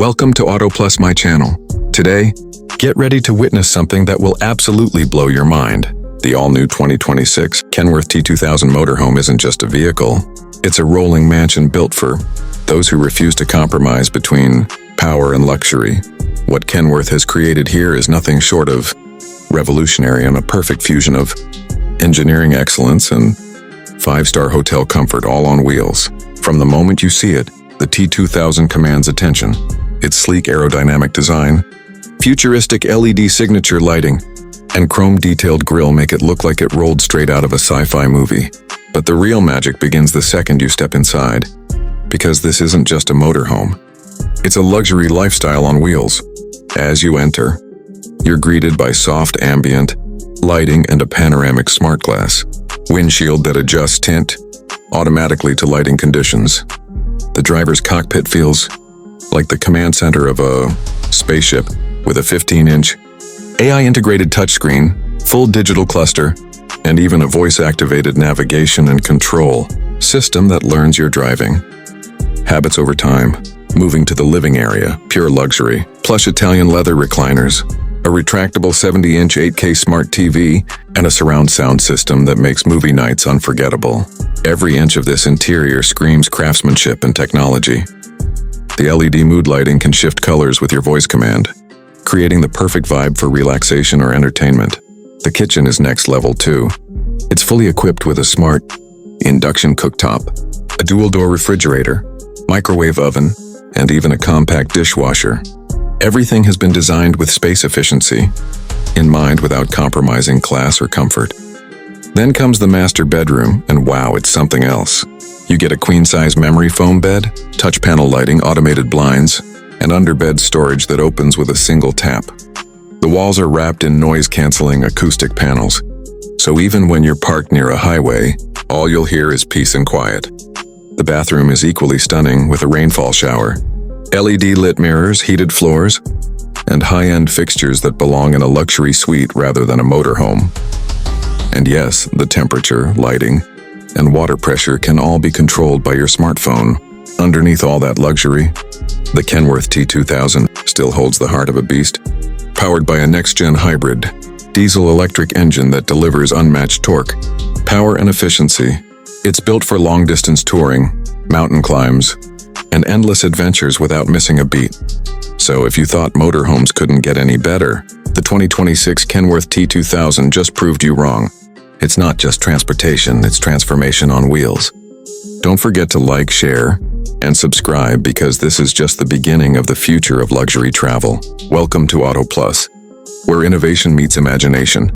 Welcome to Auto Plus, my channel. Today, get ready to witness something that will absolutely blow your mind. The all-new 2026 Kenworth T2000 Motorhome isn't just a vehicle. It's a rolling mansion built for those who refuse to compromise between power and luxury. What Kenworth has created here is nothing short of revolutionary and a perfect fusion of engineering excellence and five-star hotel comfort all on wheels. From the moment you see it, the T2000 commands attention. Its sleek aerodynamic design, futuristic LED signature lighting, and chrome-detailed grille make it look like it rolled straight out of a sci-fi movie. But the real magic begins the second you step inside, because this isn't just a motorhome. It's a luxury lifestyle on wheels. As you enter, you're greeted by soft ambient lighting and a panoramic smart glass windshield that adjusts tint automatically to lighting conditions. The driver's cockpit feels like the command center of a spaceship with a 15-inch AI-integrated touchscreen, full digital cluster, and even a voice-activated navigation and control system that learns your driving habits over time. Moving to the living area, pure luxury. Plush Italian leather recliners, a retractable 70-inch 8K smart TV, and a surround sound system that makes movie nights unforgettable. Every inch of this interior screams craftsmanship and technology. The LED mood lighting can shift colors with your voice command, creating the perfect vibe for relaxation or entertainment. The kitchen is next level too. It's fully equipped with a smart induction cooktop, a dual-door refrigerator, microwave oven, and even a compact dishwasher. Everything has been designed with space efficiency in mind without compromising class or comfort. Then comes the master bedroom, and wow, it's something else. You get a queen-size memory foam bed, touch panel lighting, automated blinds, and underbed storage that opens with a single tap. The walls are wrapped in noise-canceling acoustic panels, so even when you're parked near a highway, all you'll hear is peace and quiet. The bathroom is equally stunning with a rainfall shower, LED lit mirrors, heated floors, and high-end fixtures that belong in a luxury suite rather than a motorhome. And yes, the temperature, lighting, and water pressure can all be controlled by your smartphone. Underneath all that luxury, the Kenworth T2000 still holds the heart of a beast, powered by a next-gen hybrid diesel-electric engine that delivers unmatched torque, power, and efficiency. It's built for long-distance touring, mountain climbs, and endless adventures without missing a beat. So if you thought motorhomes couldn't get any better, the 2026 Kenworth T2000 just proved you wrong. It's not just transportation, it's transformation on wheels. Don't forget to like, share, and subscribe because this is just the beginning of the future of luxury travel. Welcome to Auto Plus, where innovation meets imagination.